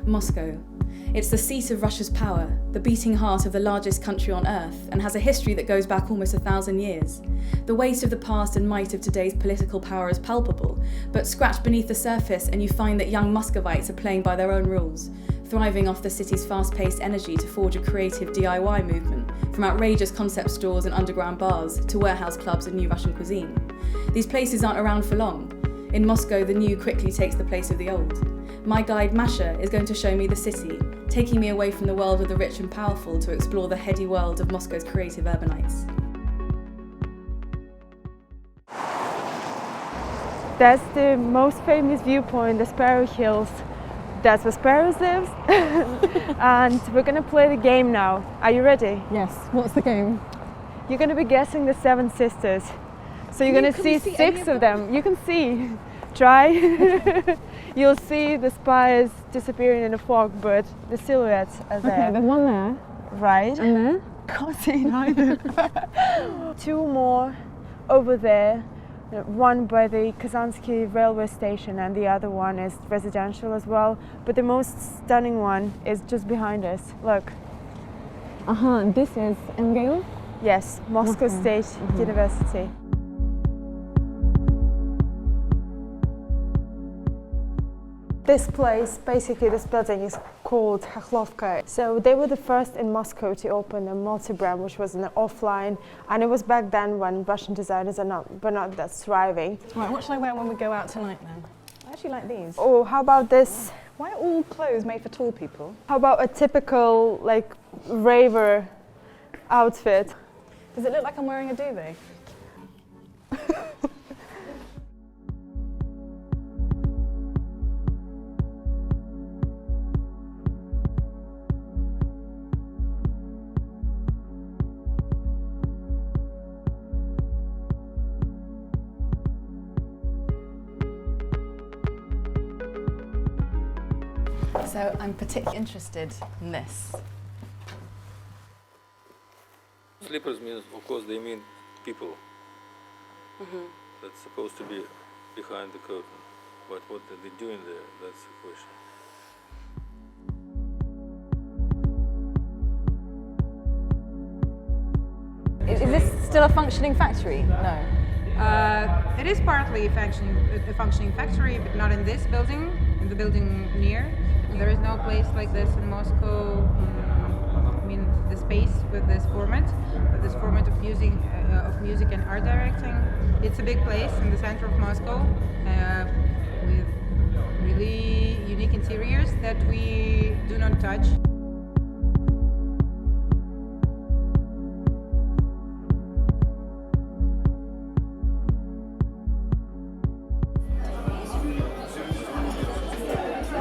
Moscow. It's the seat of Russia's power, the beating heart of the largest country on earth, and has a history that goes back almost 1,000 years. The weight of the past and might of today's political power is palpable, but scratch beneath the surface and you find that young Muscovites are playing by their own rules, thriving off the city's fast-paced energy to forge a creative DIY movement, from outrageous concept stores and underground bars to warehouse clubs and new Russian cuisine. These places aren't around for long. In Moscow, the new quickly takes the place of the old. My guide Masha is going to show me the city, taking me away from the world of the rich and powerful to explore the heady world of Moscow's creative urbanites. That's the most famous viewpoint, the Sparrow Hills. That's where sparrows live. And we're gonna play the game now. Are you ready? Yes. What's the game? You're gonna be guessing the seven sisters. So you're gonna see 6 of them. You can see. Try. You'll see the spires disappearing in the fog, but the silhouettes are there. Okay, there's one there. Right. And there? Can't see neither. 2 more over there. One by the Kazansky railway station and the other one is residential as well. But the most stunning one is just behind us. Look. And this is MGU? Yes, Moscow State University. This place, basically this building is called Khachlovka. So they were the first in Moscow to open a multi-brand, which was an offline, and it was back then when Russian designers were not that thriving. Right, what should I wear when we go out tonight then? I actually like these. Oh, how about this? Why are all clothes made for tall people? How about a typical, like, raver outfit? Does it look like I'm wearing a duvet? So I'm particularly interested in this. Slippers means, of course, they mean people. That's supposed to be behind the curtain. But what are they doing there? That's the question. Is this still a functioning factory? No. It is partly a functioning factory, but not in this building, in the building near. There is no place like this in Moscow. I mean, the space with this format of music and art directing. It's a big place in the center of Moscow with really unique interiors that we do not touch.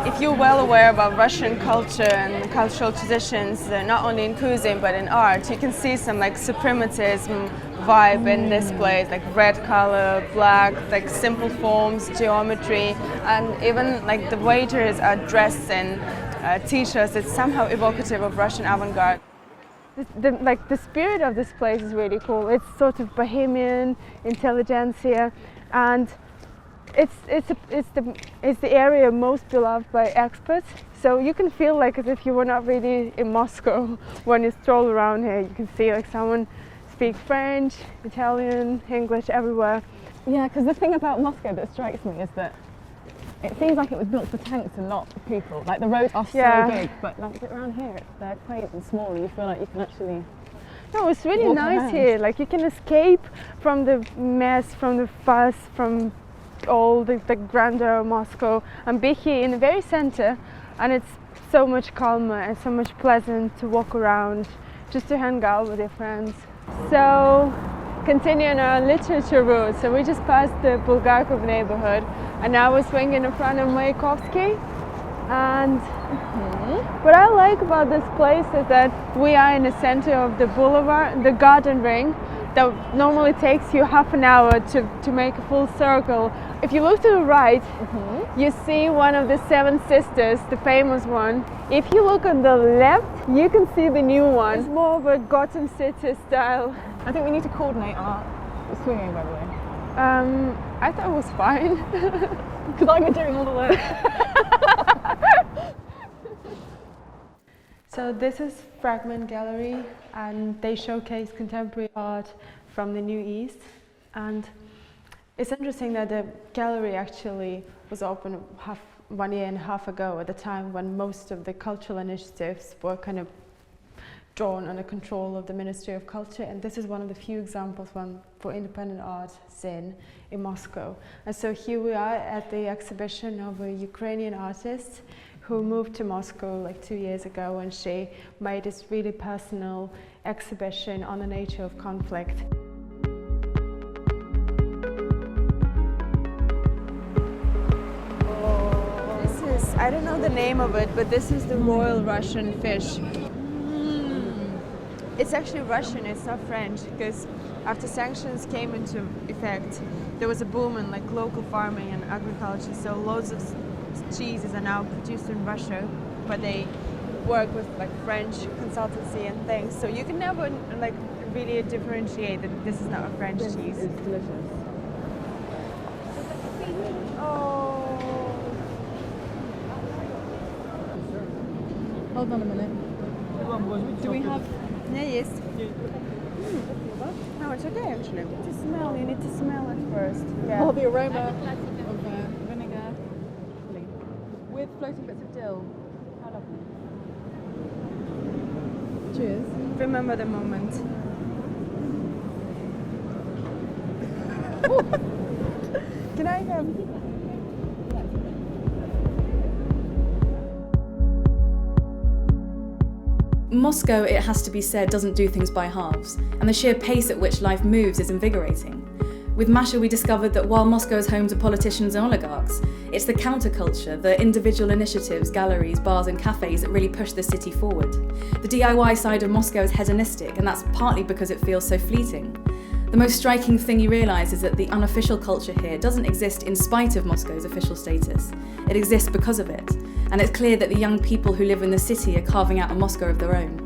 If you're well aware about Russian culture and cultural traditions, not only in cuisine but in art, you can see some like suprematism vibe in this place, like red color, black, like simple forms, geometry, and even like the waiters are dressed in t-shirts. It's somehow evocative of Russian avant-garde. The spirit of this place is really cool. It's sort of Bohemian intelligentsia, and it's the area most beloved by experts. So you can feel like as if you were not really in Moscow when you stroll around here. You can see like someone speak French, Italian, English everywhere. Yeah, because the thing about Moscow that strikes me is that it seems like it was built for tanks and not people. Like the roads are so big, but like around here they're quaint and small, and you feel like you can actually. No, it's really nice here. Like you can escape from the mess, from the fuss, from all the grandeur of Moscow, and be here in the very center, and it's so much calmer and so much pleasant to walk around, just to hang out with your friends. So, continuing our literature route, so we just passed the Bulgakov neighborhood, and now we're swinging in front of Mayakovsky. And what I like about this place is that we are in the center of the boulevard, the garden ring, that normally takes you half an hour to make a full circle. If you look to the right, you see one of the seven sisters, the famous one. If you look on the left, you can see the new one. It's more of a Gotham City style. I think we need to coordinate our swinging, by the way. I thought it was fine. Because I've been doing all the work. So this is Fragment Gallery, and they showcase contemporary art from the New East. And it's interesting that the gallery actually was opened 1.5 years ago, at the time when most of the cultural initiatives were kind of drawn under control of the Ministry of Culture, and this is one of the few examples for independent art scene in Moscow. And so here we are at the exhibition of a Ukrainian artist who moved to Moscow like 2 years ago, and she made this really personal exhibition on the nature of conflict. This is, I don't know the name of it, but this is the Royal Russian fish. It's actually Russian, it's not French, because after sanctions came into effect, there was a boom in like local farming and agriculture, so loads of cheeses are now produced in Russia, but they work with like French consultancy and things, so you can never like really differentiate that this is not a French cheese. It's delicious. Oh. Hold on a minute. Do we have... Yes. No, it's okay actually. To smell, you need to smell it first. Yeah. Oh, the aroma of vinegar with floating bits of dill. How lovely. Cheers. Remember the moment. Can I have... Moscow, it has to be said, doesn't do things by halves, and the sheer pace at which life moves is invigorating. With Masha, we discovered that while Moscow is home to politicians and oligarchs, it's the counterculture, the individual initiatives, galleries, bars and cafes that really push the city forward. The DIY side of Moscow is hedonistic, and that's partly because it feels so fleeting. The most striking thing you realise is that the unofficial culture here doesn't exist in spite of Moscow's official status. It exists because of it. And it's clear that the young people who live in the city are carving out a Moscow of their own.